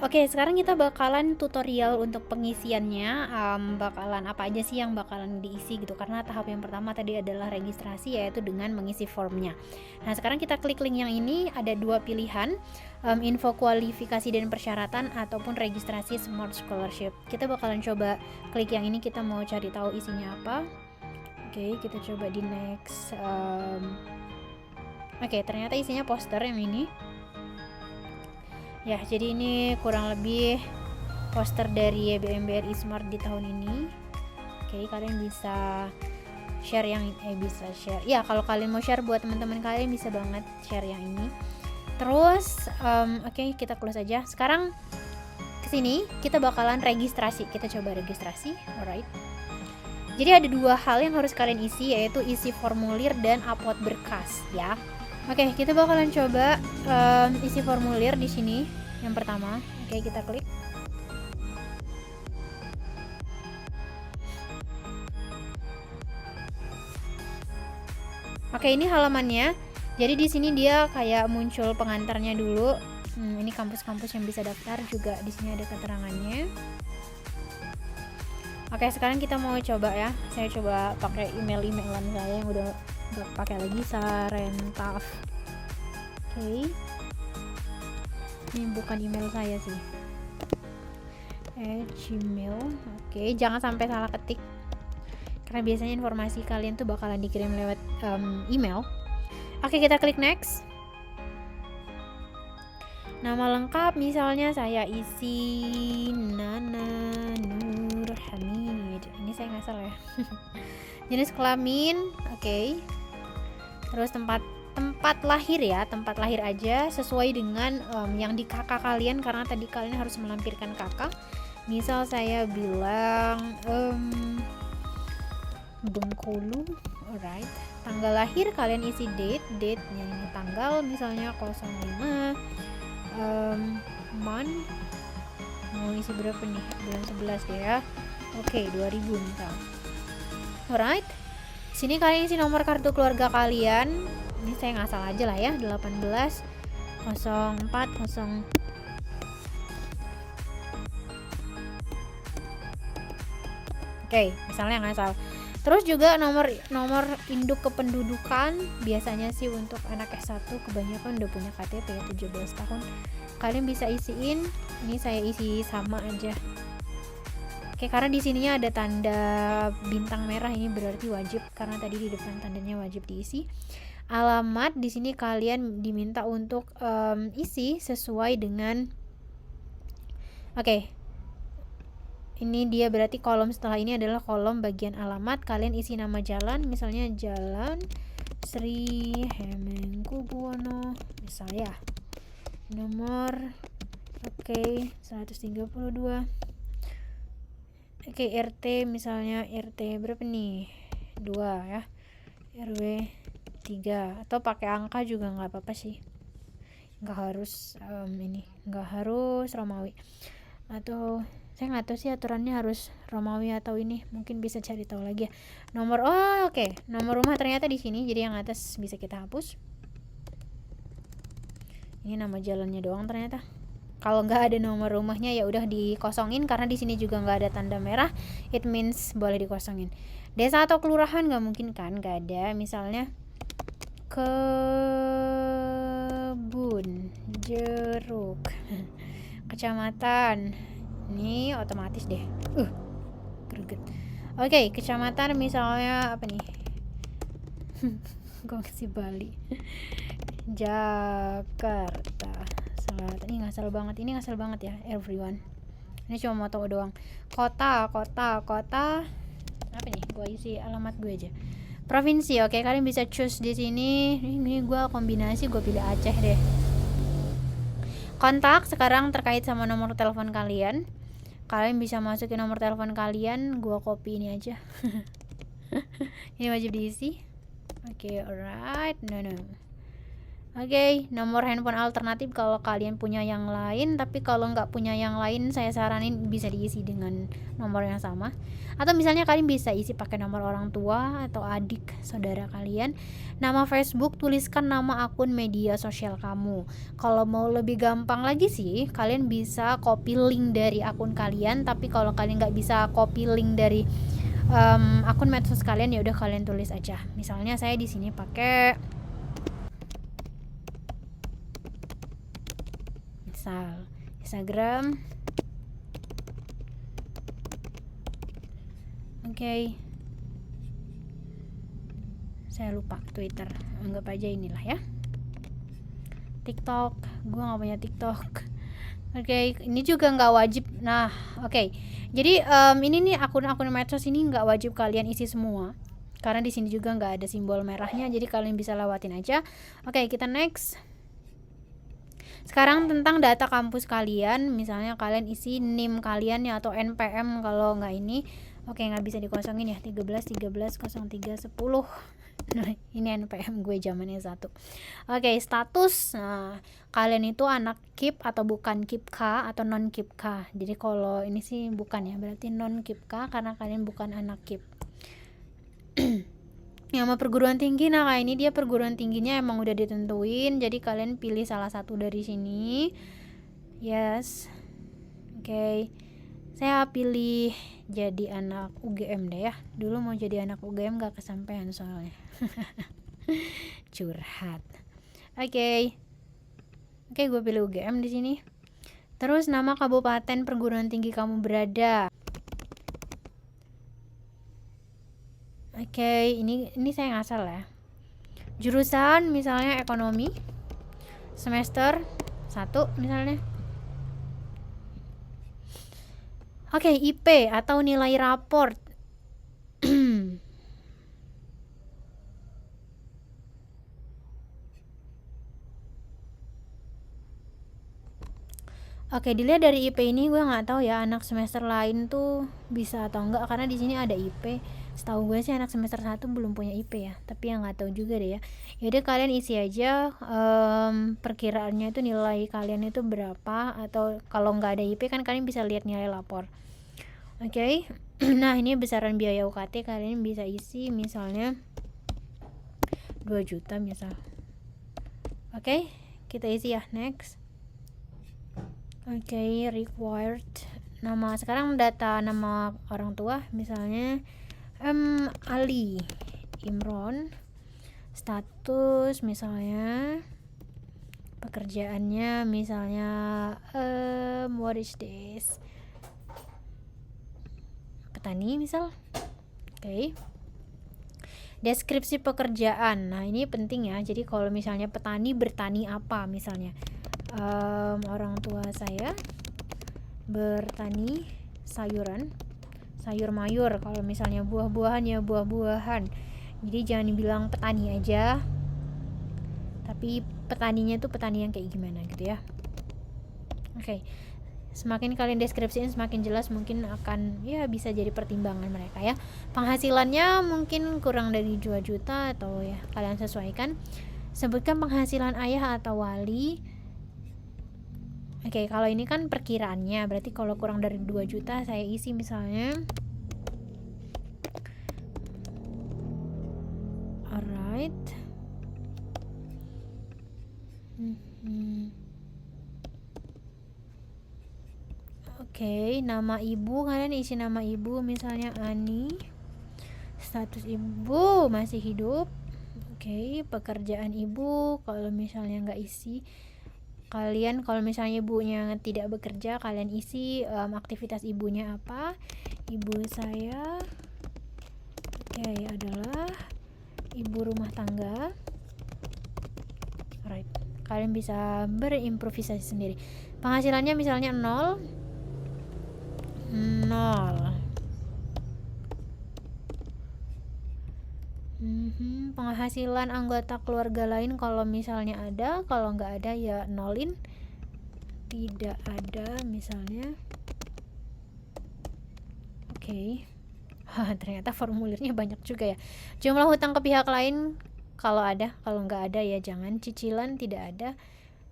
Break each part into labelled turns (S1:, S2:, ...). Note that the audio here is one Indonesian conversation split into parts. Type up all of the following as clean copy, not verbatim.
S1: Oke, sekarang kita bakalan tutorial untuk pengisiannya. Bakalan apa aja sih yang bakalan diisi gitu. Karena tahap yang pertama tadi adalah registrasi, yaitu dengan mengisi formnya. Nah, sekarang kita klik link yang ini. Ada dua pilihan, info kualifikasi dan persyaratan ataupun registrasi Smart Scholarship. Kita bakalan coba klik yang ini. Kita mau cari tahu isinya apa. Oke, kita coba di next. Oke, ternyata isinya poster yang ini. Ya, jadi ini kurang lebih poster dari YBM BRI Smart di tahun ini. Oke, kalian bisa share yang bisa share. Ya, kalau kalian mau share buat teman-teman kalian bisa banget share yang ini. Terus oke, kita close aja. Sekarang kesini kita bakalan registrasi. Kita coba registrasi. Alright. Jadi ada dua hal yang harus kalian isi, yaitu isi formulir dan upload berkas ya. Oke, kita bakalan coba isi formulir di sini yang pertama. Oke, kita klik. Oke, ini halamannya. Jadi di sini dia kayak muncul pengantarnya dulu. Ini kampus-kampus yang bisa daftar juga, di sini ada keterangannya. Oke, sekarang kita mau coba ya. Saya coba pakai emailan saya yang udah nggak pakai lagi, Sarentaf. Oke. Ini bukan email saya sih. Gmail. Oke, jangan sampai salah ketik. Karena biasanya informasi kalian tuh bakalan dikirim lewat email. Oke, kita klik next. Nama lengkap misalnya saya isi Nana Nur Hamid. Ini saya nggak salah ya. Jenis kelamin, oke. Terus tempat lahir ya, tempat lahir aja sesuai dengan yang di kakak kalian, karena tadi kalian harus melampirkan kakak. Misal saya bilang Bengkulu, alright. Tanggal lahir kalian isi date-nya ini tanggal misalnya 05 month, mau isi berapa nih, bulan 11 ya. Oke, 2000 misal. Alright. Sini kalian isi nomor kartu keluarga kalian. Ini saya ngasal aja lah ya, 18 04 0. Oke, misalnya ngasal. Terus juga nomor induk kependudukan, biasanya sih untuk anak S1 kebanyakan udah punya KTP ya, 17 tahun. Kalian bisa isiin, ini saya isi sama aja. Oke, karena di sininya ada tanda bintang merah, ini berarti wajib karena tadi di depan tandanya wajib diisi. Alamat di sini kalian diminta untuk isi sesuai dengan. Oke. Ini dia berarti kolom setelah ini adalah kolom bagian alamat. Kalian isi nama jalan, misalnya Jalan Sri Hemengkubuwono misalnya. Nomor 132. Oke, RT misalnya RT berapa nih? 2 ya. RW 3 atau pakai angka juga nggak apa-apa sih. Nggak harus nggak harus Romawi. Atau saya nggak tahu sih aturannya harus Romawi atau ini, mungkin bisa cari tahu lagi ya. Nomor oke. Nomor rumah ternyata di sini, jadi yang atas bisa kita hapus. Ini nama jalannya doang ternyata. Kalau nggak ada nomor rumahnya ya udah dikosongin, karena di sini juga nggak ada tanda merah, it means boleh dikosongin. Desa atau kelurahan nggak mungkin kan, nggak ada. Misalnya Kebun Jeruk. Kecamatan, ini otomatis deh. Greget. Oke, kecamatan misalnya apa nih? Gue kasih Bali. Jakarta Selatan. Ini ngasal banget ya everyone. Ini cuma mau tahu doang. Kota apa nih? Gue isi alamat gue aja. Provinsi, oke, kalian bisa choose di sini. Ini gue kombinasi, gue pilih Aceh deh. Kontak sekarang terkait sama nomor telepon kalian. Kalian bisa masukin nomor telepon kalian, gua copy ini aja. Ini wajib diisi. Oke, alright. No. Oke, nomor handphone alternatif kalau kalian punya yang lain, tapi kalau nggak punya yang lain, saya saranin bisa diisi dengan nomor yang sama. Atau misalnya kalian bisa isi pakai nomor orang tua atau adik saudara kalian. Nama Facebook, tuliskan nama akun media sosial kamu. Kalau mau lebih gampang lagi sih, kalian bisa copy link dari akun kalian. Tapi kalau kalian nggak bisa copy link dari akun medsos kalian, ya udah kalian tulis aja. Misalnya saya di sini pakai misal Instagram. Oke. Saya lupa Twitter. Anggap aja inilah ya. TikTok, gue nggak punya TikTok. Oke, ini juga nggak wajib. Nah, oke. Jadi ini nih akun-akun medsos ini nggak wajib kalian isi semua. Karena di sini juga nggak ada simbol merahnya, jadi kalian bisa lewatin aja. Oke, kita next. Sekarang tentang data kampus kalian, misalnya kalian isi NIM kalian ya atau NPM kalau nggak ini. Oke, nggak bisa dikosongin ya. 13 03 10. Nah, ini NPM gue zamannya 1. Oke, status. Nah, kalian itu anak KIP atau bukan KIPK atau non KIPK. Jadi kalau ini sih bukan ya, berarti non KIPK karena kalian bukan anak KIP. Yang mau perguruan tinggi, nah kayak ini dia perguruan tingginya emang udah ditentuin, jadi kalian pilih salah satu dari sini. Yes. Oke. Saya pilih jadi anak UGM deh ya. Dulu mau jadi anak UGM gak kesampaian soalnya. Curhat. Oke, gue pilih UGM di sini. Terus nama kabupaten perguruan tinggi kamu berada. Oke, ini saya ngasal ya. Jurusan misalnya ekonomi. Semester 1 misalnya. Oke, IP atau nilai raport. Oke, dilihat dari IP ini gue nggak tahu ya anak semester lain tuh bisa atau enggak karena di sini ada IP. Setahu gue sih anak semester 1 belum punya IP ya, tapi yang nggak tahu juga deh ya. Yaudah kalian isi aja perkiraannya itu nilai kalian itu berapa, atau kalau nggak ada IP kan kalian bisa lihat nilai lapor. Oke. Nah, ini besaran biaya UKT kalian bisa isi misalnya 2 juta misal. Oke, kita isi ya, next. Oke, required. Nama sekarang data nama orang tua misalnya Ali Imron. Status misalnya pekerjaannya misalnya what is this? Petani misal. Oke. Deskripsi pekerjaan. Nah, ini penting ya. Jadi kalau misalnya petani bertani apa misalnya? Orang tua saya bertani sayuran, sayur mayur. Kalau misalnya buah-buahan ya buah-buahan. Jadi jangan dibilang petani aja, tapi petaninya tuh petani yang kayak gimana gitu ya. Oke. Semakin kalian deskripsiin semakin jelas, mungkin akan ya bisa jadi pertimbangan mereka ya. Penghasilannya mungkin kurang dari 2 juta atau ya kalian sesuaikan. Sebutkan penghasilan ayah atau wali. Oke, kalau ini kan perkiraannya, berarti kalau kurang dari 2 juta saya isi misalnya alright. Oke, nama ibu kalian isi nama ibu misalnya Ani. Status ibu masih hidup. Oke, pekerjaan ibu kalau misalnya nggak isi, kalian kalau misalnya ibunya tidak bekerja, kalian isi aktivitas ibunya apa. Ibu saya adalah ibu rumah tangga. Alright, kalian bisa berimprovisasi sendiri. Penghasilannya misalnya 0. Penghasilan anggota keluarga lain kalau misalnya ada, kalau nggak ada ya nolin. Tidak ada misalnya. Oke. Ternyata formulirnya banyak juga ya. Jumlah hutang ke pihak lain kalau ada, kalau nggak ada ya jangan. Cicilan tidak ada.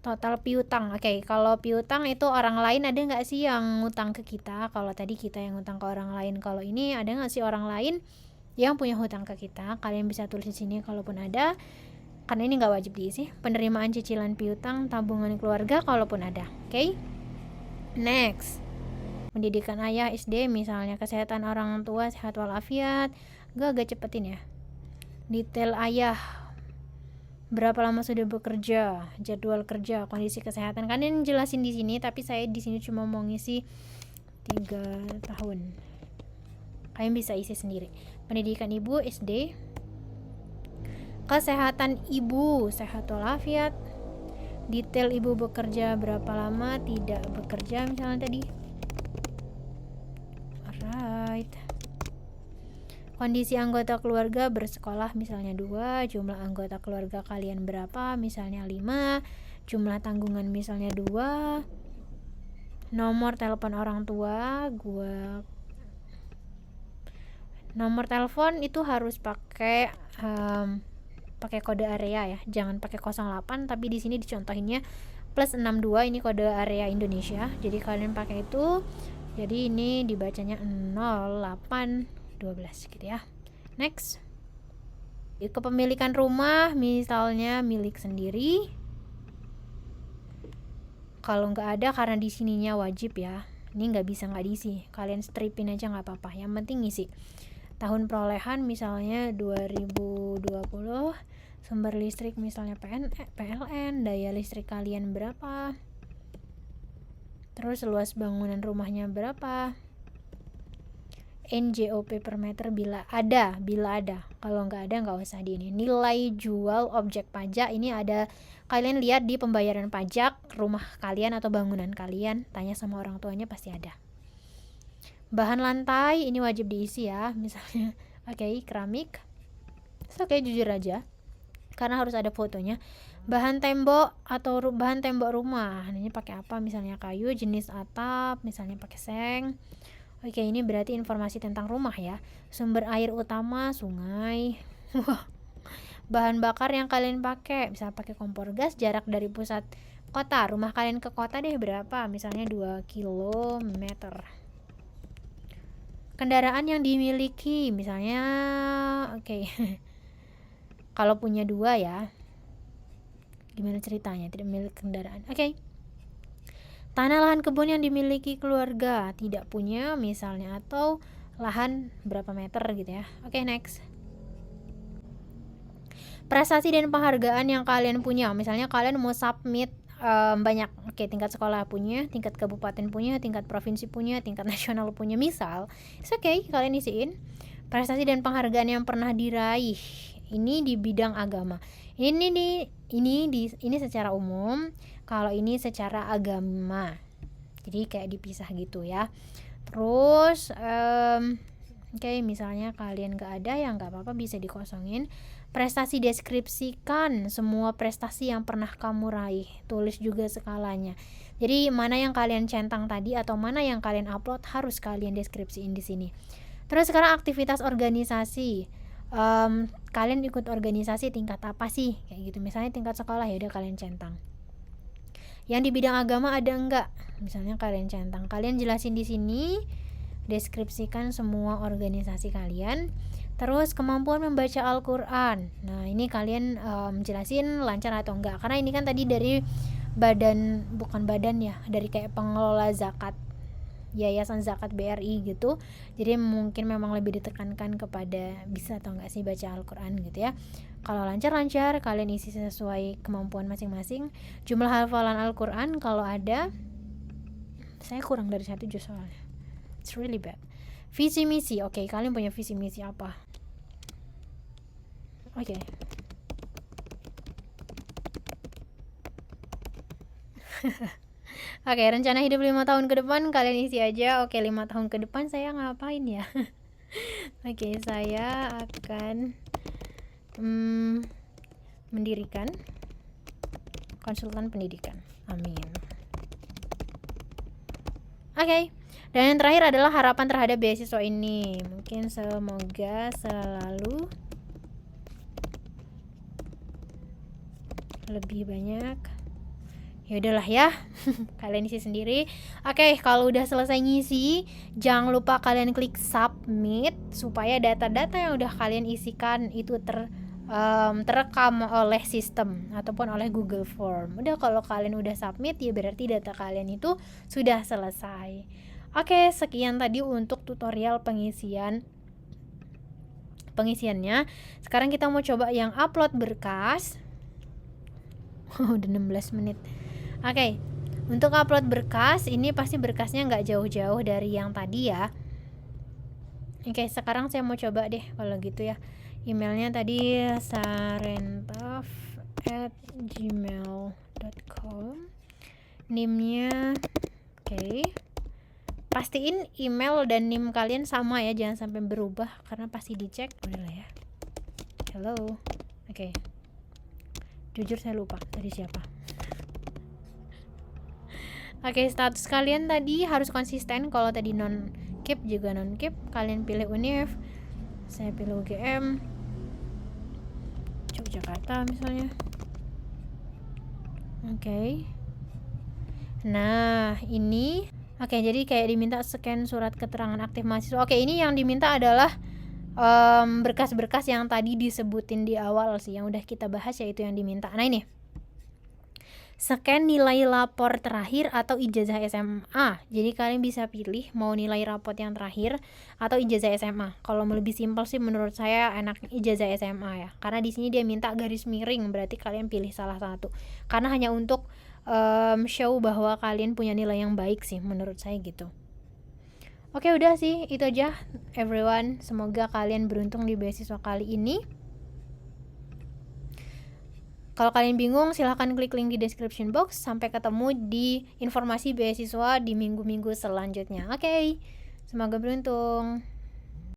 S1: Total piutang, oke, kalau piutang itu orang lain ada nggak sih yang ngutang ke kita? Kalau tadi kita yang ngutang ke orang lain, kalau ini ada nggak sih orang lain yang punya hutang ke kita? Kalian bisa tulis di sini kalaupun ada, karena ini nggak wajib diisi. Penerimaan cicilan piutang, tabungan keluarga kalaupun ada. Oke, next, pendidikan ayah SD misalnya, kesehatan orang tua sehat walafiat. Agak cepetin ya. Detail ayah, berapa lama sudah bekerja, jadwal kerja, kondisi kesehatan. Kalian jelasin di sini, tapi saya di sini cuma mau ngisi 3 tahun. Kalian bisa isi sendiri. Pendidikan ibu SD, kesehatan ibu sehat walafiat, detail ibu bekerja berapa lama tidak bekerja misalnya tadi. Alright. Kondisi anggota keluarga bersekolah misalnya 2, jumlah anggota keluarga kalian berapa misalnya 5, jumlah tanggungan misalnya 2, nomor telepon orang tua, nomor telepon itu harus pakai kode area ya, jangan pakai 08, tapi di sini dicontohinnya +62, ini kode area Indonesia, jadi kalian pakai itu, jadi ini dibacanya 0812 gitu ya. Next, kepemilikan rumah misalnya milik sendiri, kalau nggak ada karena di sininya wajib ya, ini nggak bisa nggak diisi, kalian stripin aja nggak apa-apa, yang penting ngisi. Tahun perolehan misalnya 2020, sumber listrik misalnya PLN, daya listrik kalian berapa, terus luas bangunan rumahnya berapa, NJOP per meter bila ada. Kalau nggak ada nggak usah di ini. Nilai jual objek pajak, ini ada, kalian lihat di pembayaran pajak rumah kalian atau bangunan kalian, tanya sama orang tuanya pasti ada. Bahan lantai ini wajib diisi ya, misalnya keramik. Oke, jujur aja karena harus ada fotonya. Bahan tembok atau bahan tembok rumah, ini pakai apa, misalnya kayu, jenis atap misalnya pakai seng. Oke, ini berarti informasi tentang rumah ya. Sumber air utama sungai. Bahan bakar yang kalian pakai, bisa pakai kompor gas, jarak dari pusat kota, rumah kalian ke kota deh berapa, misalnya 2 km. Kendaraan yang dimiliki, misalnya kalau punya 2 ya, gimana ceritanya tidak memiliki kendaraan. Tanah lahan kebun yang dimiliki keluarga, tidak punya misalnya, atau lahan berapa meter gitu ya. Next. Prestasi dan penghargaan yang kalian punya, misalnya kalian mau submit banyak, tingkat sekolah punya, tingkat kabupaten punya, tingkat provinsi punya, tingkat nasional punya, misal, kalian isiin. Prestasi dan penghargaan yang pernah diraih, ini di bidang agama. Ini secara umum, kalau ini secara agama, jadi kayak dipisah gitu ya. Terus misalnya kalian gak ada, ya gak apa-apa, bisa dikosongin. Prestasi, deskripsikan semua prestasi yang pernah kamu raih, tulis juga skalanya. Jadi mana yang kalian centang tadi atau mana yang kalian upload harus kalian deskripsiin di sini. Terus sekarang aktivitas organisasi, kalian ikut organisasi tingkat apa sih, kayak gitu. Misalnya tingkat sekolah, ya udah kalian centang. Yang di bidang agama ada enggak, misalnya kalian centang, kalian jelasin di sini, deskripsikan semua organisasi kalian. Terus kemampuan membaca Al-Quran, nah ini kalian jelasin lancar atau enggak, karena ini kan tadi dari dari kayak pengelola zakat, yayasan zakat BRI gitu, jadi mungkin memang lebih ditekankan kepada bisa atau enggak sih baca Al-Quran gitu ya. Kalau lancar, kalian isi sesuai kemampuan masing-masing. Jumlah hafalan Al-Quran kalau ada, saya kurang dari 1 juz soalnya, it's really bad. Visi misi, kalian punya visi misi apa? Rencana hidup 5 tahun ke depan kalian isi aja. 5 tahun ke depan saya ngapain ya? Saya akan mendirikan konsultan pendidikan. Amin. Dan yang terakhir adalah harapan terhadap beasiswa ini. Mungkin semoga selalu lebih banyak. Ya udahlah ya. Kalian isi sendiri. Oke, kalau udah selesai ngisi, jangan lupa kalian klik submit supaya data-data yang udah kalian isikan itu terekam oleh sistem ataupun oleh Google Form. Udah, kalau kalian udah submit ya berarti data kalian itu sudah selesai. Oke, sekian tadi untuk tutorial pengisiannya. Sekarang kita mau coba yang upload berkas. Udah 16 menit. Oke, untuk upload berkas ini pasti berkasnya nggak jauh-jauh dari yang tadi ya. Oke, sekarang saya mau coba deh kalau gitu ya. Emailnya tadi sarentaf@gmail.com. NIM-nya oke. Pastiin email dan NIM kalian sama ya, jangan sampai berubah karena pasti dicek. Udah lah ya. Hello. Oke. Jujur saya lupa tadi siapa. Oke, status kalian tadi harus konsisten. Kalau tadi non keep juga non keep. Kalian pilih Univ, saya pilih UGM Yogyakarta misalnya. Oke. Nah ini jadi kayak diminta scan surat keterangan aktif mahasiswa. Oke, ini yang diminta adalah berkas-berkas yang tadi disebutin di awal sih, yang udah kita bahas, yaitu yang diminta. Nah ini, scan nilai lapor terakhir atau ijazah SMA. Jadi kalian bisa pilih mau nilai rapot yang terakhir atau ijazah SMA. Kalau lebih simpel sih menurut saya enak ijazah SMA ya. Karena di sini dia minta garis miring, berarti kalian pilih salah satu. Karena hanya untuk show bahwa kalian punya nilai yang baik sih menurut saya gitu. Oke, udah sih itu aja everyone. Semoga kalian beruntung di beasiswa kali ini. Kalau kalian bingung, silahkan klik link di description box. Sampai ketemu di informasi beasiswa di minggu-minggu selanjutnya. Oke, semoga beruntung.